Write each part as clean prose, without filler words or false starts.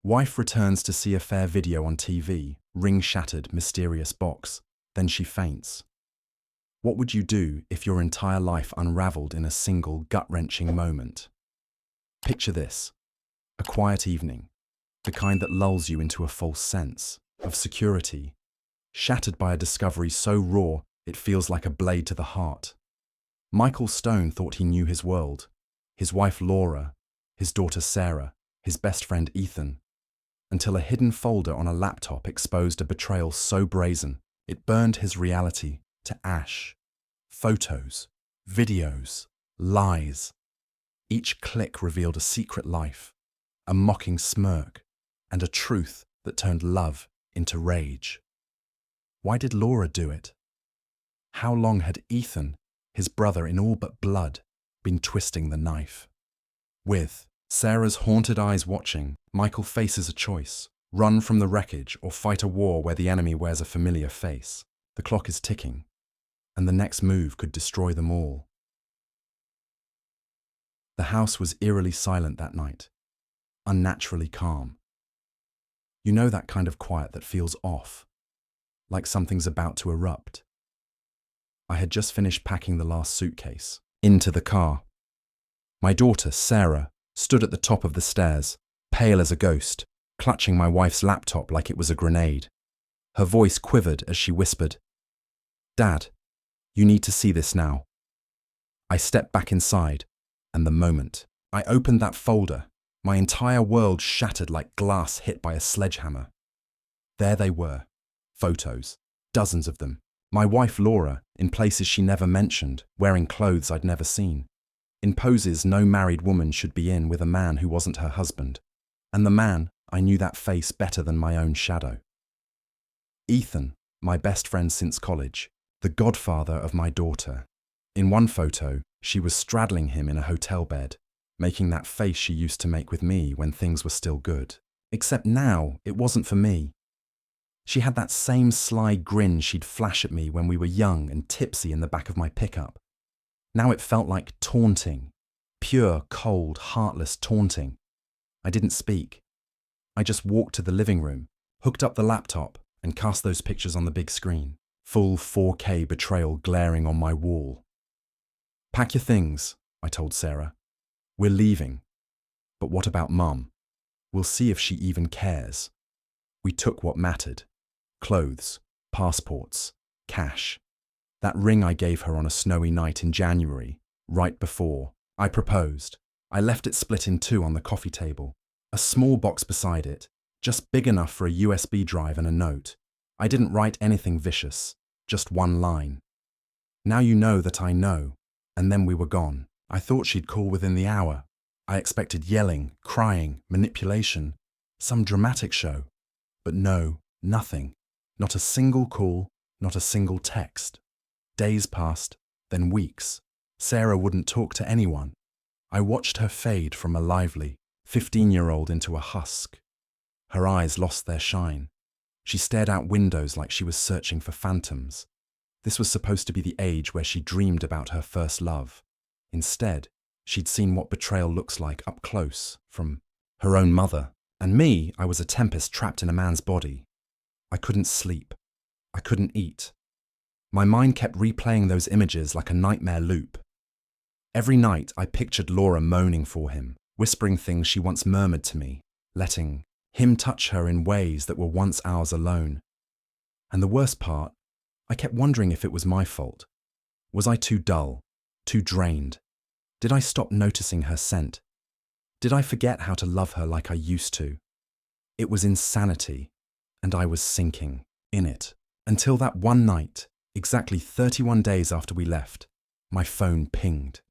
Wife returns to see affair video on TV, ring shattered, mysterious box. Then she faints. What would you do if your entire life unraveled in a single gut-wrenching moment? Picture this: a quiet evening, the kind that lulls you into a false sense of security, shattered by a discovery so raw it feels like a blade to the heart. Michael Stone thought he knew his world, his wife Laura, his daughter Sarah, his best friend Ethan, until a hidden folder on a laptop exposed a betrayal so brazen it burned his reality to ash. Photos, videos, lies. Each click revealed a secret life, a mocking smirk, and a truth that turned love into rage. Why did Laura do it? How long had Ethan, his brother in all but blood, been twisting the knife? With Sarah's haunted eyes watching, Michael faces a choice: run from the wreckage or fight a war where the enemy wears a familiar face. The clock is ticking, and the next move could destroy them all. The house was eerily silent that night, unnaturally calm. You know that kind of quiet that feels off, like something's about to erupt. I had just finished packing the last suitcase into the car. My daughter, Sarah, stood at the top of the stairs, pale as a ghost, clutching my wife's laptop like it was a grenade. Her voice quivered as she whispered, "Dad, you need to see this now." I stepped back inside, and the moment I opened that folder, my entire world shattered like glass hit by a sledgehammer. There they were, photos, dozens of them. My wife Laura, in places she never mentioned, wearing clothes I'd never seen, in poses no married woman should be in with a man who wasn't her husband. And the man, I knew that face better than my own shadow. Ethan, my best friend since college, the godfather of my daughter. In one photo, she was straddling him in a hotel bed, making that face she used to make with me when things were still good. Except now, it wasn't for me. She had that same sly grin she'd flash at me when we were young and tipsy in the back of my pickup. Now it felt like taunting, pure, cold, heartless taunting. I didn't speak. I just walked to the living room, hooked up the laptop, and cast those pictures on the big screen. Full 4K betrayal glaring on my wall. "Pack your things," I told Sarah. "We're leaving. But what about Mum? We'll see if she even cares." We took what mattered. Clothes, passports, cash. That ring I gave her on a snowy night in January, right before I proposed. I left it split in two on the coffee table, a small box beside it, just big enough for a USB drive and a note. I didn't write anything vicious, just one line. "Now you know that I know," and then we were gone. I thought she'd call within the hour. I expected yelling, crying, manipulation, some dramatic show. But no, nothing. Not a single call, not a single text. Days passed, then weeks. Sarah wouldn't talk to anyone. I watched her fade from a lively 15-year-old into a husk. Her eyes lost their shine. She stared out windows like she was searching for phantoms. This was supposed to be the age where she dreamed about her first love. Instead, she'd seen what betrayal looks like up close, from her own mother. And me, I was a tempest trapped in a man's body. I couldn't sleep. I couldn't eat. My mind kept replaying those images like a nightmare loop. Every night I pictured Laura moaning for him, whispering things she once murmured to me, letting him touch her in ways that were once ours alone. And the worst part, I kept wondering if it was my fault. Was I too dull, too drained? Did I stop noticing her scent? Did I forget how to love her like I used to? It was insanity, and I was sinking in it. Until that one night, exactly 31 days after we left, my phone pinged.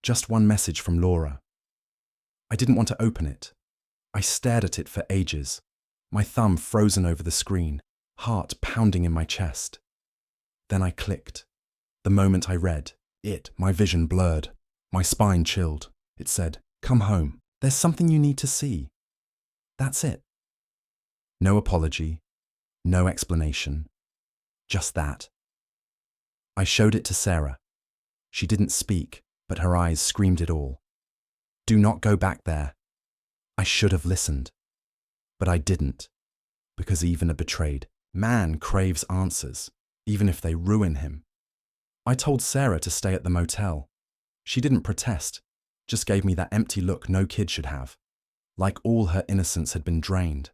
Just one message from Laura. I didn't want to open it. I stared at it for ages, my thumb frozen over the screen, heart pounding in my chest. Then I clicked. The moment I read it, my vision blurred, my spine chilled. It said, "Come home. There's something you need to see." That's it. No apology, no explanation, just that. I showed it to Sarah. She didn't speak, but her eyes screamed it all. Do not go back there. I should have listened. But I didn't, because even a betrayed man craves answers, even if they ruin him. I told Sarah to stay at the motel. She didn't protest, just gave me that empty look no kid should have, like all her innocence had been drained.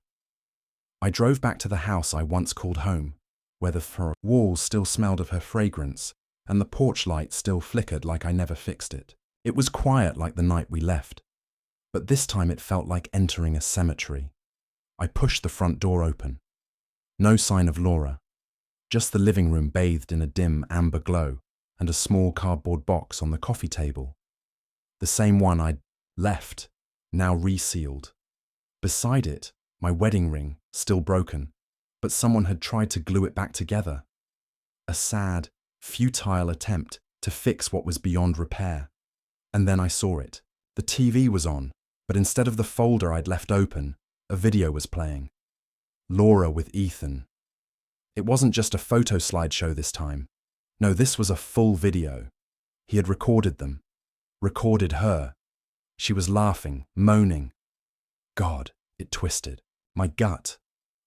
I drove back to the house I once called home, where the walls still smelled of her fragrance, and the porch light still flickered like I never fixed it. It was quiet like the night we left, but this time it felt like entering a cemetery. I pushed the front door open. No sign of Laura, just the living room bathed in a dim amber glow and a small cardboard box on the coffee table. The same one I'd left, now resealed. Beside it, my wedding ring, still broken, but someone had tried to glue it back together. A sad, futile attempt to fix what was beyond repair. And then I saw it. The TV was on, but instead of the folder I'd left open, a video was playing. Laura with Ethan. It wasn't just a photo slideshow this time. No, this was a full video. He had recorded them. Recorded her. She was laughing, moaning. God, it twisted. My gut.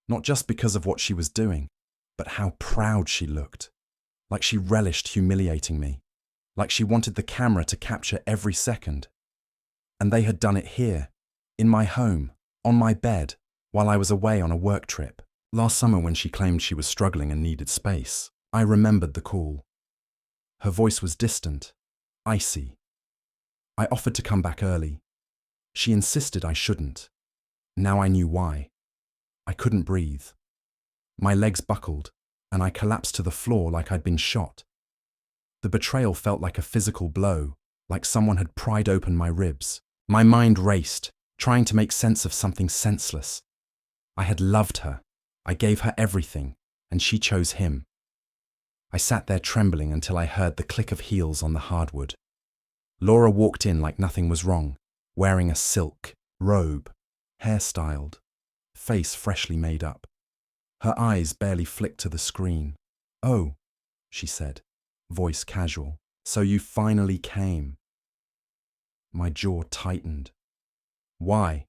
Not just because of what she was doing, but how proud she looked. Like she relished humiliating me. Like she wanted the camera to capture every second. And they had done it here, in my home, on my bed, while I was away on a work trip. Last summer when she claimed she was struggling and needed space, I remembered the call. Her voice was distant, icy. I offered to come back early. She insisted I shouldn't. Now I knew why. I couldn't breathe. My legs buckled, and I collapsed to the floor like I'd been shot. The betrayal felt like a physical blow, like someone had pried open my ribs. My mind raced, trying to make sense of something senseless. I had loved her. I gave her everything, and she chose him. I sat there trembling until I heard the click of heels on the hardwood. Laura walked in like nothing was wrong, wearing a silk robe, hairstyled, face freshly made up. Her eyes barely flicked to the screen. "Oh," she said, voice casual. "So you finally came." My jaw tightened. "Why?"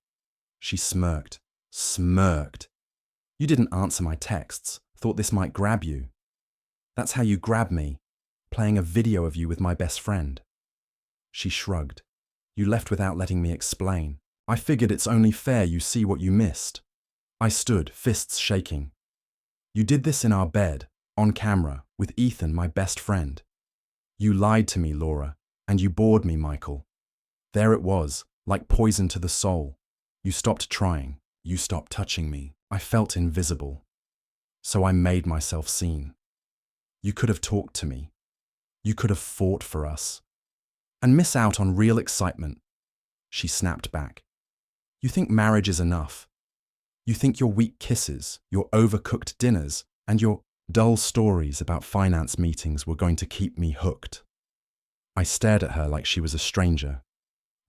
She smirked. Smirked. "You didn't answer my texts. Thought this might grab you. That's how you grab me, playing a video of you with my best friend." She shrugged. "You left without letting me explain. I figured it's only fair you see what you missed." I stood, fists shaking. "You did this in our bed, on camera, with Ethan, my best friend. You lied to me, Laura, and you bored me, Michael. There it was, like poison to the soul. You stopped trying. You stopped touching me. I felt invisible. So I made myself seen. You could have talked to me. You could have fought for us. And miss out on real excitement." She snapped back. "You think marriage is enough? You think your weak kisses, your overcooked dinners, and your dull stories about finance meetings were going to keep me hooked?" I stared at her like she was a stranger.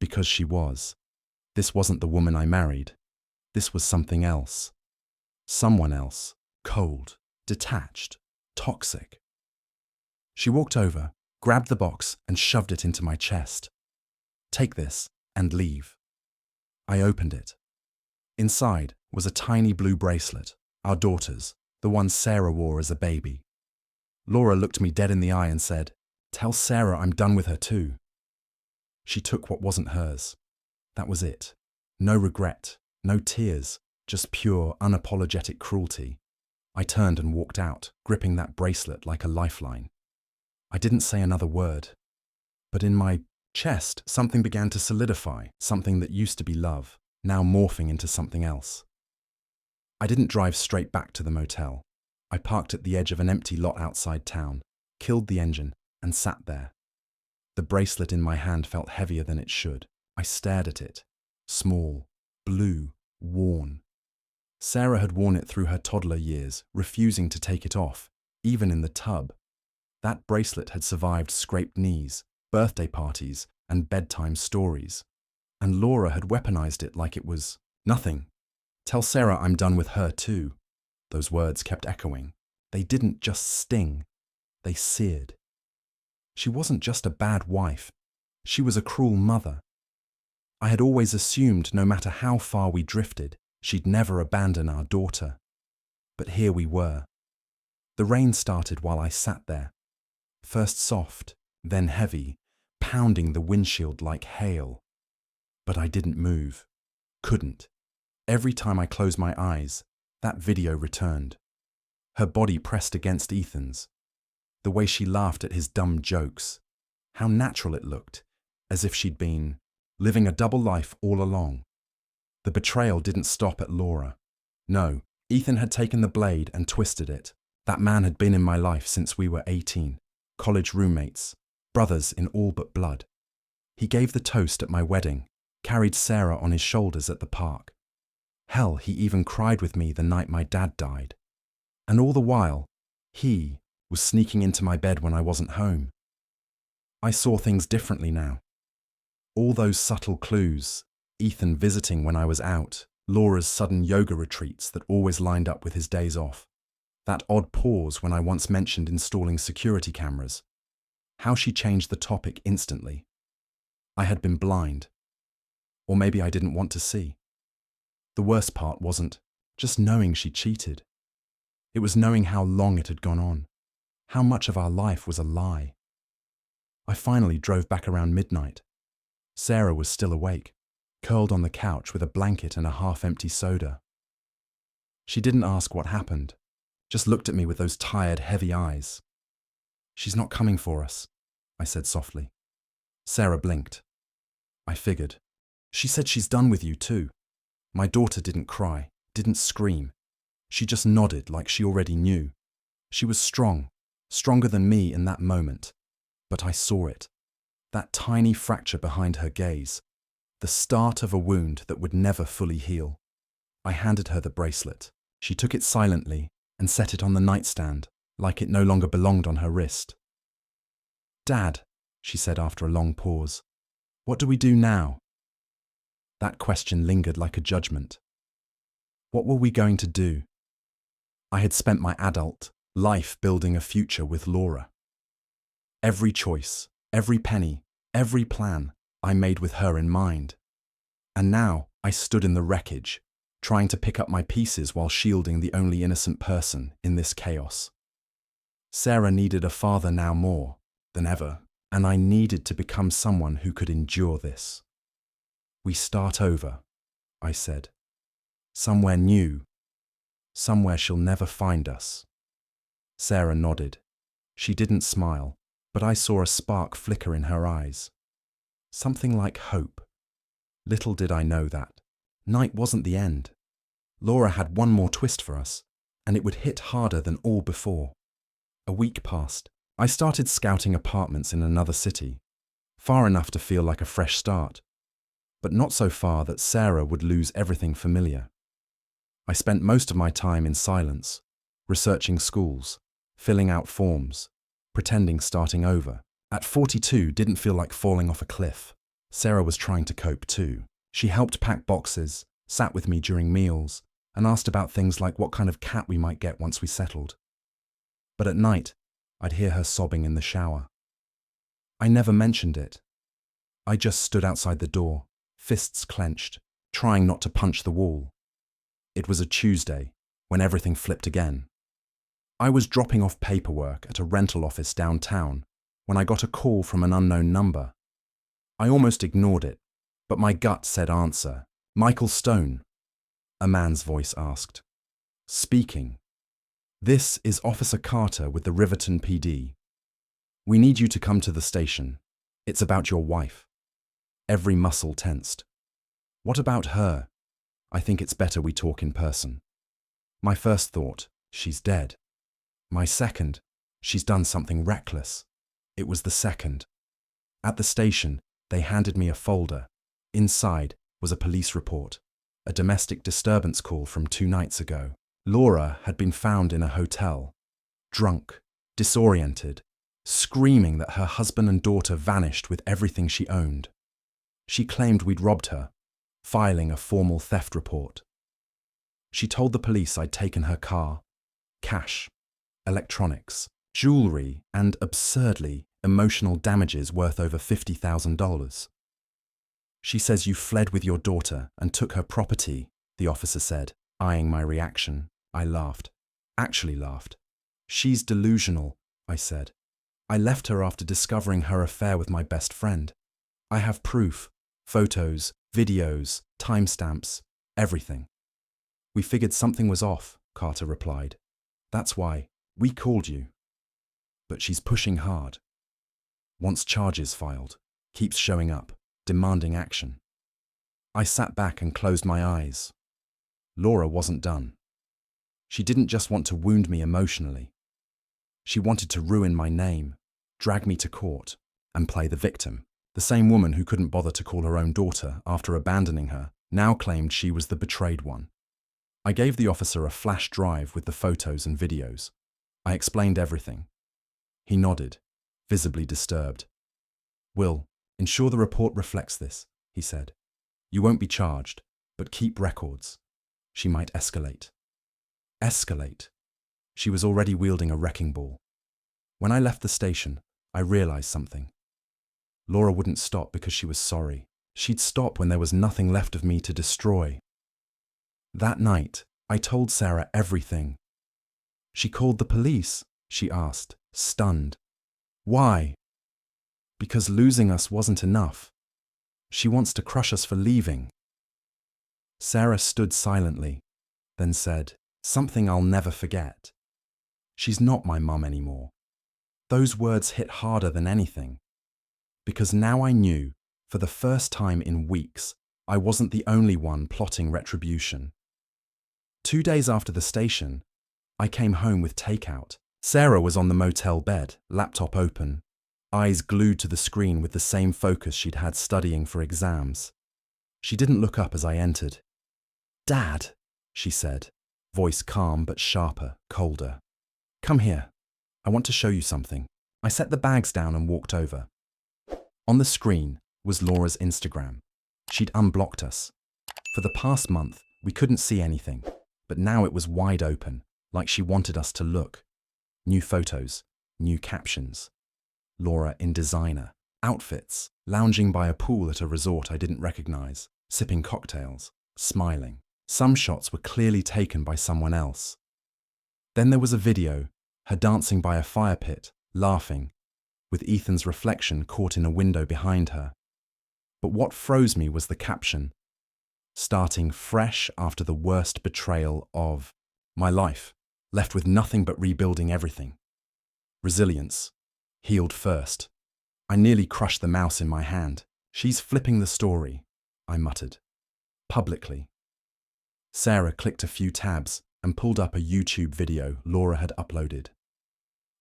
Because she was. This wasn't the woman I married. This was something else. Someone else. Cold, detached, toxic. She walked over, grabbed the box, and shoved it into my chest. "Take this and leave." I opened it. Inside was a tiny blue bracelet, our daughter's, the one Sarah wore as a baby. Laura looked me dead in the eye and said, "Tell Sarah I'm done with her too." She took what wasn't hers. That was it. No regret, no tears, just pure, unapologetic cruelty. I turned and walked out, gripping that bracelet like a lifeline. I didn't say another word. But in my chest, something began to solidify, something that used to be love, now morphing into something else. I didn't drive straight back to the motel. I parked at the edge of an empty lot outside town, killed the engine, and sat there. The bracelet in my hand felt heavier than it should. I stared at it. Small, blue, worn. Sarah had worn it through her toddler years, refusing to take it off, even in the tub. That bracelet had survived scraped knees, birthday parties, and bedtime stories. And Laura had weaponized it like it was nothing. "Tell Sarah I'm done with her too." Those words kept echoing. They didn't just sting. They seared. She wasn't just a bad wife. She was a cruel mother. I had always assumed no matter how far we drifted, She'd never abandon our daughter. But here we were. The rain started while I sat there, first soft, then heavy, pounding the windshield like hail. But I didn't move. Couldn't. Every time I closed my eyes, that video returned. Her body pressed against Ethan's. The way she laughed at his dumb jokes. How natural it looked, as if she'd been living a double life all along. The betrayal didn't stop at Laura. No, Ethan had taken the blade and twisted it. That man had been in my life since we were 18, college roommates, brothers in all but blood. He gave the toast at my wedding, carried Sarah on his shoulders at the park. Hell, he even cried with me the night my dad died. And all the while, he was sneaking into my bed when I wasn't home. I saw things differently now. All those subtle clues, Ethan visiting when I was out, Laura's sudden yoga retreats that always lined up with his days off, that odd pause when I once mentioned installing security cameras, how she changed the topic instantly. I had been blind. Or maybe I didn't want to see. The worst part wasn't just knowing she cheated. It was knowing how long it had gone on, how much of our life was a lie. I finally drove back around midnight. Sarah was still awake, curled on the couch with a blanket and a half-empty soda. She didn't ask what happened, just looked at me with those tired, heavy eyes. "She's not coming for us," I said softly. Sarah blinked. I figured. She said she's done with you too. My daughter didn't cry, didn't scream. She just nodded like she already knew. She was strong, stronger than me in that moment. But I saw it. That tiny fracture behind her gaze. The start of a wound that would never fully heal. I handed her the bracelet. She took it silently and set it on the nightstand, like it no longer belonged on her wrist. "Dad," she said after a long pause, "what do we do now?" That question lingered like a judgment. What were we going to do? I had spent my adult life building a future with Laura. Every choice, every penny, every plan I made with her in mind. And now I stood in the wreckage, trying to pick up my pieces while shielding the only innocent person in this chaos. Sarah needed a father now more than ever, and I needed to become someone who could endure this. "We start over," I said. "Somewhere new. Somewhere she'll never find us." Sarah nodded. She didn't smile, but I saw a spark flicker in her eyes. Something like hope. Little did I know that night wasn't the end. Laura had one more twist for us, and it would hit harder than all before. A week passed. I started scouting apartments in another city, far enough to feel like a fresh start, but not so far that Sarah would lose everything familiar. I spent most of my time in silence, researching schools, filling out forms, pretending starting over. At 42 didn't feel like falling off a cliff. Sarah was trying to cope too. She helped pack boxes, sat with me during meals, and asked about things like what kind of cat we might get once we settled. But at night, I'd hear her sobbing in the shower. I never mentioned it. I just stood outside the door, fists clenched, trying not to punch the wall. It was a Tuesday, when everything flipped again. I was dropping off paperwork at a rental office downtown when I got a call from an unknown number. I almost ignored it, but my gut said answer. "Michael Stone," a man's voice asked. "Speaking. This is Officer Carter with the Riverton PD. We need you to come to the station. It's about your wife." Every muscle tensed. "What about her? I think it's better we talk in person." My first thought, she's dead. My second, she's done something reckless. It was the second. At the station, they handed me a folder. Inside was a police report, a domestic disturbance call from 2 nights ago. Laura had been found in a hotel, drunk, disoriented, screaming that her husband and daughter vanished with everything she owned. She claimed we'd robbed her, filing a formal theft report. She told the police I'd taken her car, cash, electronics, jewelry, and absurdly emotional damages worth over $50,000. She says you fled with your daughter and took her property the officer said, eyeing my reaction. I laughed. Actually laughed. She's delusional, I said. I left her after discovering her affair with my best friend. I have proof. Photos, videos, timestamps, everything. We figured something was off, Carter replied. That's why we called you. But she's pushing hard. Wants charges filed. Keeps showing up, demanding action. I sat back and closed my eyes. Laura wasn't done. She didn't just want to wound me emotionally. She wanted to ruin my name, drag me to court, and play the victim. The same woman who couldn't bother to call her own daughter after abandoning her now claimed she was the betrayed one. I gave the officer a flash drive with the photos and videos. I explained everything. He nodded, visibly disturbed. "Will, ensure the report reflects this," he said. "You won't be charged, but keep records. She might escalate." Escalate? She was already wielding a wrecking ball. When I left the station, I realized something. Laura wouldn't stop because she was sorry. She'd stop when there was nothing left of me to destroy. That night, I told Sarah everything. "She called the police?" she asked, stunned. "Why?" "Because losing us wasn't enough. She wants to crush us for leaving." Sarah stood silently, then said, something I'll never forget. "She's not my mum anymore." Those words hit harder than anything. Because now I knew, for the first time in weeks, I wasn't the only one plotting retribution. 2 days after the station, I came home with takeout. Sarah was on the motel bed, laptop open, eyes glued to the screen with the same focus she'd had studying for exams. She didn't look up as I entered. "Dad," she said, voice calm but sharper, colder. "Come here. I want to show you something." I set the bags down and walked over. On the screen was Laura's Instagram. She'd unblocked us. For the past month, we couldn't see anything, but now it was wide open, like she wanted us to look. New photos, new captions. Laura in designer outfits, lounging by a pool at a resort I didn't recognize, sipping cocktails, smiling. Some shots were clearly taken by someone else. Then there was a video, her dancing by a fire pit, laughing, with Ethan's reflection caught in a window behind her. But what froze me was the caption, "Starting fresh after the worst betrayal of my life, left with nothing but rebuilding everything. Resilience, healed first." I nearly crushed the mouse in my hand. "She's flipping the story," I muttered. Publicly. Sarah clicked a few tabs and pulled up a YouTube video Laura had uploaded.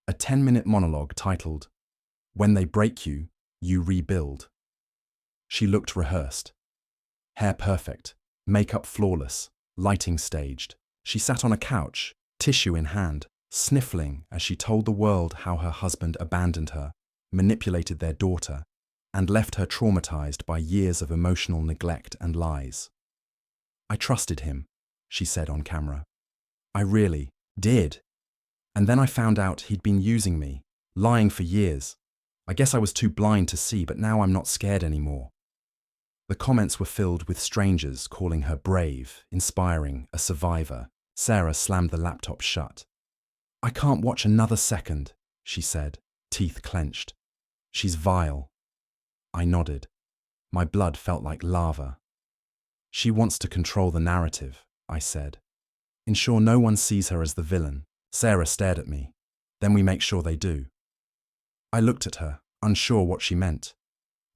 A 10-minute monologue titled, "When They Break You, You Rebuild." She looked rehearsed. Hair perfect, makeup flawless, lighting staged. She sat on a couch, tissue in hand, sniffling as she told the world how her husband abandoned her, manipulated their daughter, and left her traumatized by years of emotional neglect and lies. "I trusted him," she said on camera. "I really did. And then I found out he'd been using me, lying for years. I guess I was too blind to see, but now I'm not scared anymore." The comments were filled with strangers calling her brave, inspiring, a survivor. Sarah slammed the laptop shut. "I can't watch another second," she said, teeth clenched. "She's vile." I nodded. My blood felt like lava. "She wants to control the narrative," I said. "Ensure no one sees her as the villain." Sarah stared at me. "Then we make sure they do." I looked at her, unsure what she meant.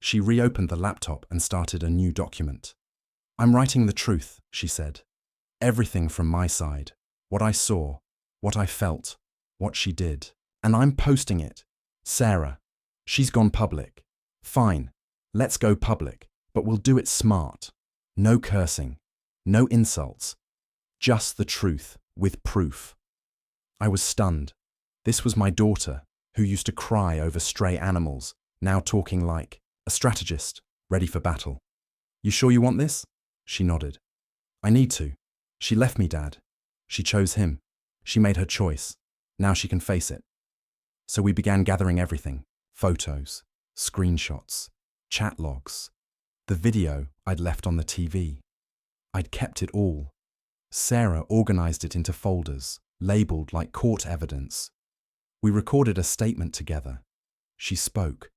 She reopened the laptop and started a new document. "I'm writing the truth," she said. "Everything from my side. What I saw, what I felt, what she did. And I'm posting it. Sarah, she's gone public. Fine, let's go public, but we'll do it smart. No cursing, no insults. Just the truth, with proof." I was stunned. This was my daughter, who used to cry over stray animals, now talking like a strategist, ready for battle. "You sure you want this?" She nodded. "I need to. She left me, Dad. She chose him. She made her choice. Now she can face it." So we began gathering everything. Photos, screenshots, chat logs, the video I'd left on the TV. I'd kept it all. Sarah organized it into folders, labeled like court evidence. We recorded a statement together. She spoke.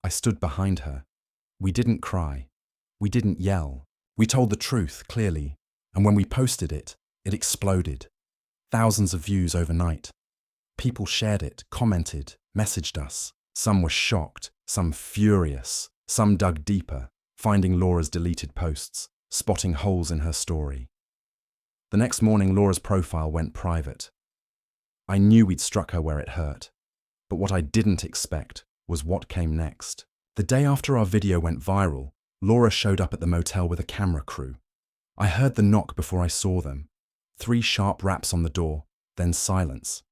I stood behind her. We didn't cry. We didn't yell. We told the truth clearly, and when we posted it, it exploded. Thousands of views overnight. People shared it, commented, messaged us. Some were shocked, some furious, some dug deeper, finding Laura's deleted posts, spotting holes in her story. The next morning, Laura's profile went private. I knew we'd struck her where it hurt, but what I didn't expect was what came next. The day after our video went viral, Laura showed up at the motel with a camera crew. I heard the knock before I saw them. 3 sharp raps on the door, then silence.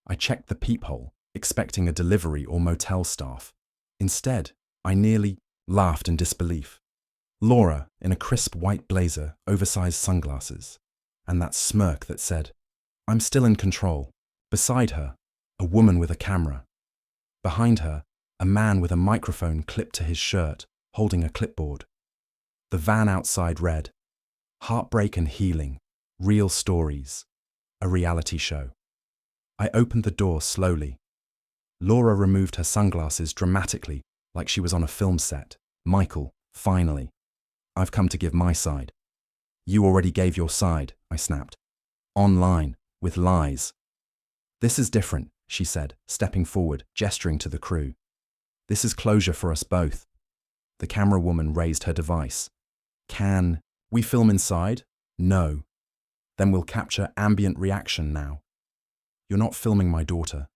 I checked the peephole, expecting a delivery or motel staff. Instead, I nearly laughed in disbelief. Laura, in a crisp white blazer, oversized sunglasses, and that smirk that said, "I'm still in control." Beside her, a woman with a camera. Behind her, a man with a microphone clipped to his shirt, holding a clipboard. The van outside read, "Heartbreak and Healing, Real Stories, a Reality Show." I opened the door slowly. Laura removed her sunglasses dramatically, like she was on a film set. "Michael, finally. I've come to give my side." "You already gave your side," I snapped. "Online, with lies." "This is different," she said, stepping forward, gesturing to the crew. "This is closure for us both." The camera woman raised her device. "Can we film inside?" "No." "Then we'll capture ambient reaction now." "You're not filming my daughter.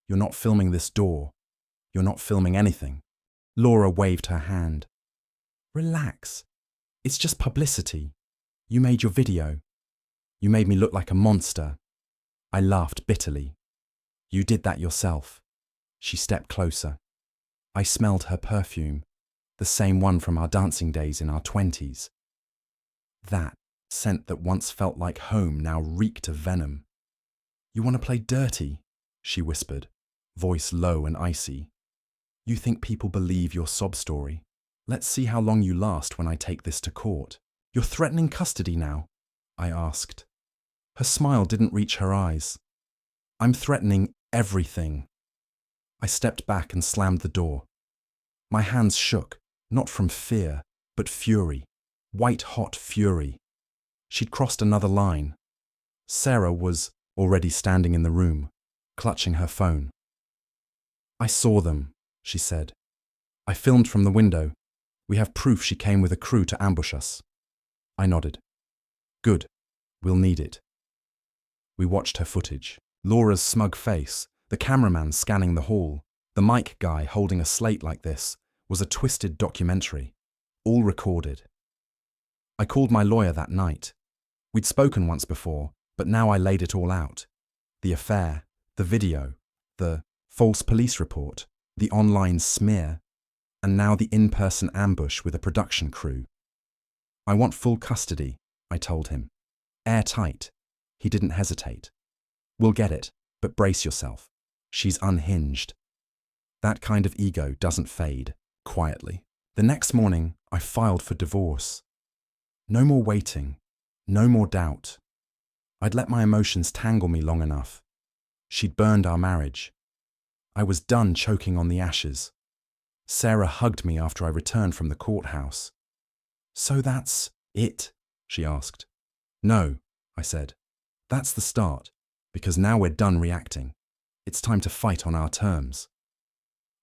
You're not filming this door. You're not filming anything." Laura waved her hand. "Relax. It's just publicity. You made your video. You made me look like a monster." I laughed bitterly. "You did that yourself." She stepped closer. I smelled her perfume, the same one from our dancing days in our 20s. That scent that once felt like home now reeked of venom. "You want to play dirty?" she whispered, voice low and icy. "You think people believe your sob story? Let's see how long you last when I take this to court." "You're threatening custody now?" I asked. Her smile didn't reach her eyes. "I'm threatening everything." I stepped back and slammed the door. My hands shook, not from fear, but fury, white-hot fury. She'd crossed another line. Sarah was already standing in the room, clutching her phone. "I saw them," she said. "I filmed from the window. We have proof she came with a crew to ambush us." I nodded. "Good. We'll need it." We watched her footage. Laura's smug face, the cameraman scanning the hall, the mic guy holding a slate like this, was a twisted documentary, all recorded. I called my lawyer that night. We'd spoken once before, but now I laid it all out. The affair, the video, the false police report, the online smear, and now the in-person ambush with a production crew. "I want full custody," I told him. "Airtight." He didn't hesitate. "We'll get it, but brace yourself. She's unhinged." That kind of ego doesn't fade quietly. The next morning, I filed for divorce. No more waiting, no more doubt. I'd let my emotions tangle me long enough. She'd burned our marriage. I was done choking on the ashes. Sarah hugged me after I returned from the courthouse. "So that's it?" she asked. "No," I said. "That's the start, because now we're done reacting. It's time to fight on our terms."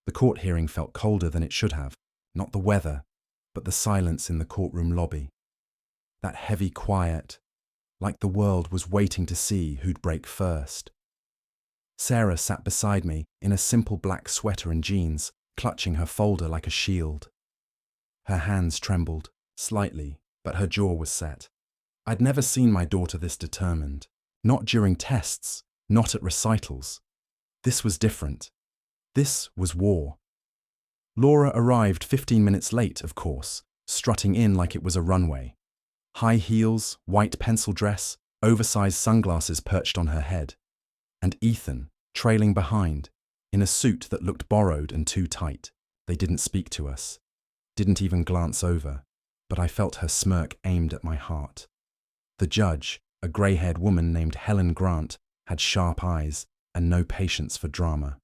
The court hearing felt colder than it should have, not the weather, but the silence in the courtroom lobby. That heavy quiet, like the world was waiting to see who'd break first. Sarah sat beside me in a simple black sweater and jeans, clutching her folder like a shield. Her hands trembled, slightly, but her jaw was set. I'd never seen my daughter this determined. Not during tests, not at recitals. This was different. This was war. Laura arrived 15 minutes late, of course, strutting in like it was a runway. High heels, white pencil dress, oversized sunglasses perched on her head. And Ethan, trailing behind, in a suit that looked borrowed and too tight. They didn't speak to us. Didn't even glance over. but I felt her smirk aimed at my heart. The judge, a grey-haired woman named Helen Grant, had sharp eyes and no patience for drama.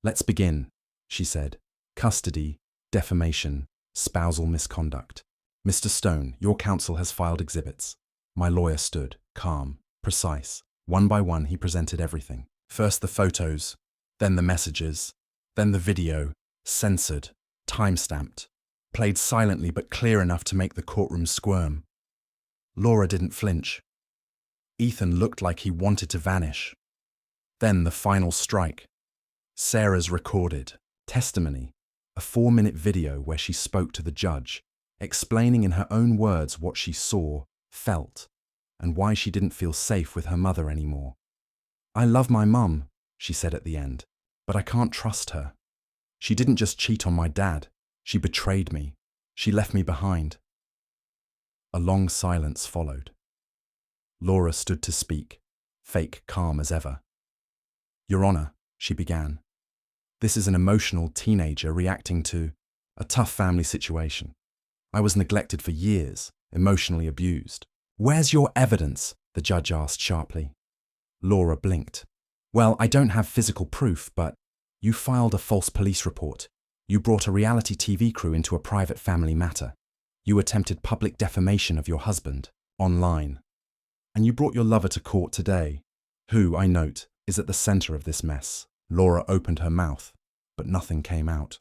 "Let's begin," she said. "Custody, defamation, spousal misconduct. Mr. Stone, your counsel has filed exhibits." My lawyer stood, calm, precise. One by one, he presented everything. First the photos, then the messages, then the video, censored, time-stamped, played silently but clear enough to make the courtroom squirm. Laura didn't flinch. Ethan looked like he wanted to vanish. Then the final strike. Sarah's recorded testimony, a 4-minute video where she spoke to the judge, explaining in her own words what she saw, felt, and why she didn't feel safe with her mother anymore. "I love my mum," she said at the end, "but I can't trust her. She didn't just cheat on my dad, she betrayed me. She left me behind." A long silence followed. Laura stood to speak, fake calm as ever. "Your Honor," she began, "this is an emotional teenager reacting to a tough family situation. I was neglected for years, emotionally abused." "Where's your evidence?" the judge asked sharply. Laura blinked. "Well, I don't have physical proof, but you filed a false police report. You brought a reality TV crew into a private family matter. You attempted public defamation of your husband, online. And you brought your lover to court today, who, I note, is at the center of this mess." Laura opened her mouth, but nothing came out.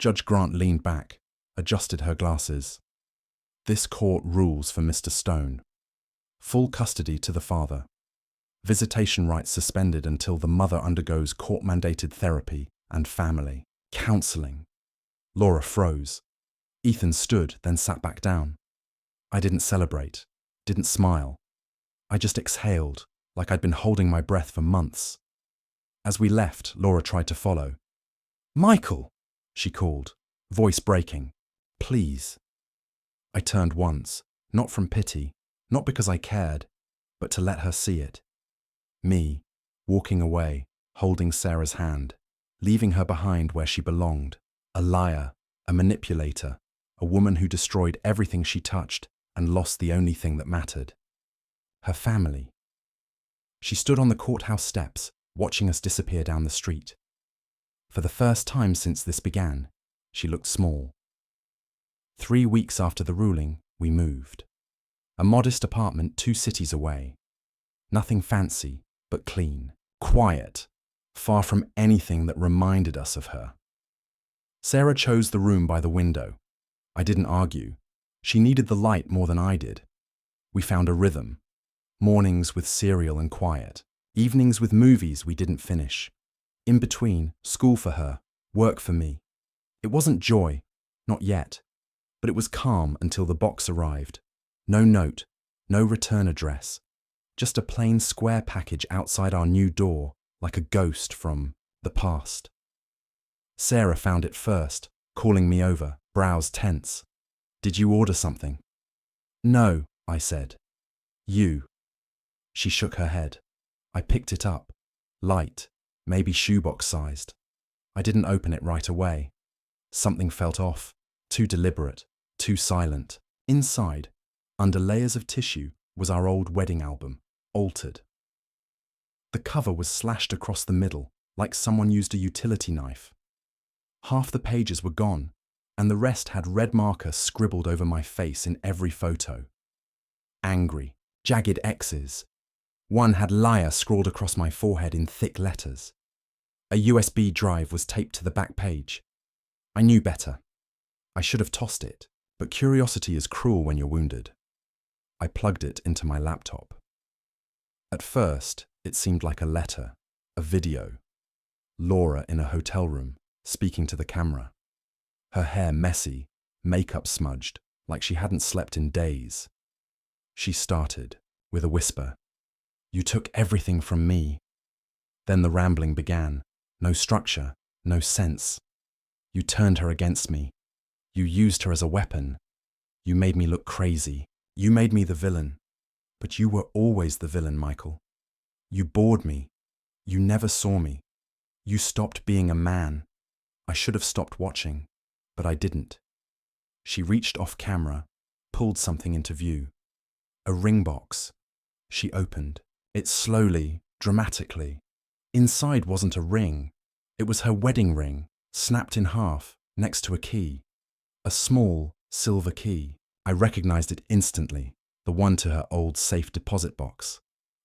Judge Grant leaned back, adjusted her glasses. "This court rules for Mr. Stone. Full custody to the father. Visitation rights suspended until the mother undergoes court-mandated therapy and family counseling." Laura froze. Ethan stood, then sat back down. I didn't celebrate, didn't smile. I just exhaled, like I'd been holding my breath for months. As we left, Laura tried to follow. "Michael!" she called, voice breaking. "Please." I turned once, not from pity, not because I cared, but to let her see it. Me, walking away, holding Sarah's hand, leaving her behind where she belonged. A liar, a manipulator, a woman who destroyed everything she touched and lost the only thing that mattered. Her family. She stood on the courthouse steps, watching us disappear down the street. For the first time since this began, she looked small. 3 weeks after the ruling, we moved. A modest apartment 2 cities away. Nothing fancy, but clean, quiet, far from anything that reminded us of her. Sarah chose the room by the window. I didn't argue. She needed the light more than I did. We found a rhythm. Mornings with cereal and quiet. Evenings with movies we didn't finish. In between, school for her, work for me. It wasn't joy, not yet, but it was calm until the box arrived. No note, no return address. Just a plain square package outside our new door, like a ghost from the past. Sarah found it first, calling me over, brows tense. "Did you order something?" "No," I said. "You." She shook her head. I picked it up. Light, maybe shoebox-sized. I didn't open it right away. Something felt off, too deliberate, too silent. Inside, under layers of tissue, was our old wedding album, altered. The cover was slashed across the middle, like someone used a utility knife. Half the pages were gone, and the rest had red marker scribbled over my face in every photo. Angry, jagged X's. One had liar scrawled across my forehead in thick letters. A USB drive was taped to the back page. I knew better. I should have tossed it, but curiosity is cruel when you're wounded. I plugged it into my laptop. At first, it seemed like a letter, a video. Laura in a hotel room, speaking to the camera. Her hair messy, makeup smudged, like she hadn't slept in days. She started, with a whisper. "You took everything from me." Then the rambling began. No structure, no sense. "You turned her against me. You used her as a weapon. You made me look crazy. You made me the villain. But you were always the villain, Michael. You bored me. You never saw me. You stopped being a man. I should have stopped watching, but I didn't. She reached off camera, pulled something into view. A ring box. She opened it slowly, dramatically. Inside wasn't a ring. It was her wedding ring, snapped in half, next to a key. A small, silver key. I recognized it instantly, the one to her old safe deposit box.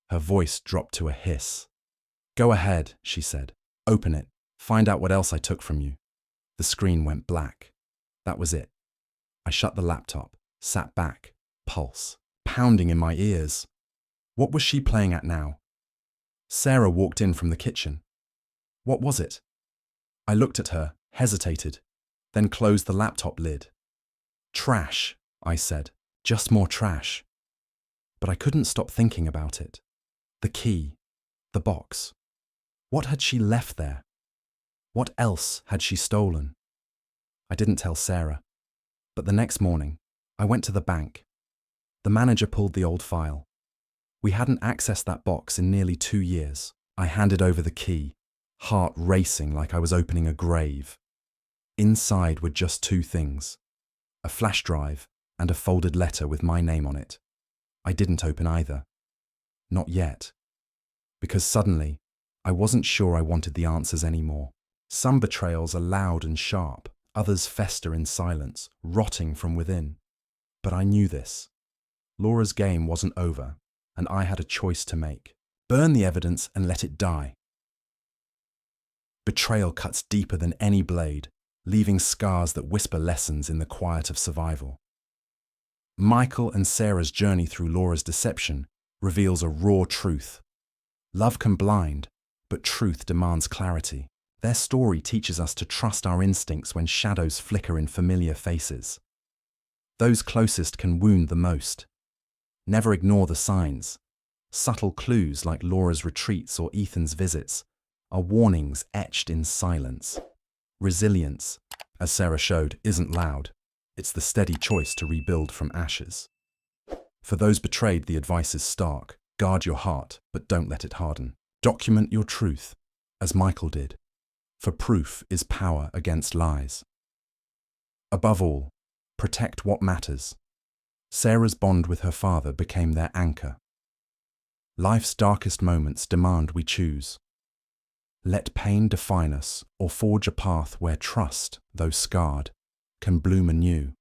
Her voice dropped to a hiss. "Go ahead," she said. "Open it. Find out what else I took from you." The screen went black. That was it. I shut the laptop, sat back, pulse pounding in my ears. What was she playing at now? Sarah walked in from the kitchen. What was it? I looked at her, hesitated, then closed the laptop lid. "Trash," I said. "Just more trash." But I couldn't stop thinking about it. The key. The box. What had she left there? What else had she stolen? I didn't tell Sarah. But the next morning, I went to the bank. The manager pulled the old file. We hadn't accessed that box in nearly 2 years. I handed over the key, heart racing like I was opening a grave. Inside were just 2 things: a flash drive and a folded letter with my name on it. I didn't open either. Not yet. Because suddenly, I wasn't sure I wanted the answers anymore. Some betrayals are loud and sharp, others fester in silence, rotting from within. But I knew this. Laura's game wasn't over, and I had a choice to make. Burn the evidence and let it die. Betrayal cuts deeper than any blade, leaving scars that whisper lessons in the quiet of survival. Michael and Sarah's journey through Laura's deception reveals a raw truth. Love can blind, but truth demands clarity. Their story teaches us to trust our instincts when shadows flicker in familiar faces. Those closest can wound the most. Never ignore the signs. Subtle clues like Laura's retreats or Ethan's visits are warnings etched in silence. Resilience, as Sarah showed, isn't loud. It's the steady choice to rebuild from ashes. For those betrayed, the advice is stark. Guard your heart, but don't let it harden. Document your truth, as Michael did. For proof is power against lies. Above all, protect what matters. Sarah's bond with her father became their anchor. Life's darkest moments demand we choose. Let pain define us or forge a path where trust, though scarred, can bloom anew.